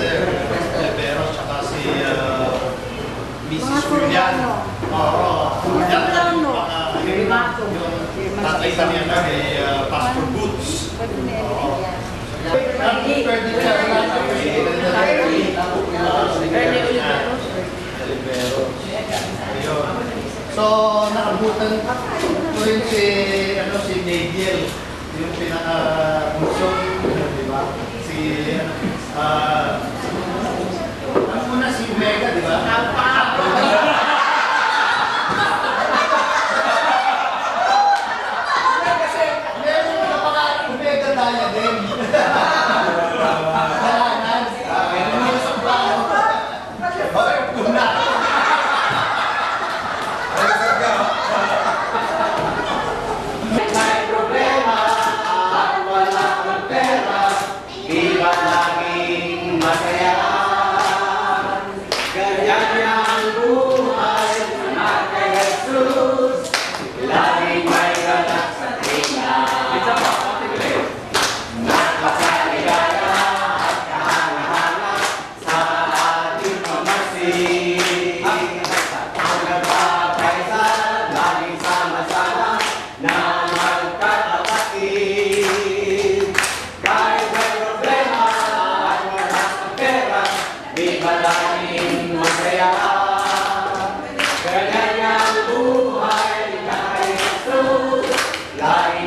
Lester, Oliveros, tsaka si Mrs. Julian. Oo, Julian, yung tatay pa niya na may passport boots. So, nakabutan ko rin si Nagiel, yung pinaka-bunso, di ba? Si, ano muna si Omega, di ba?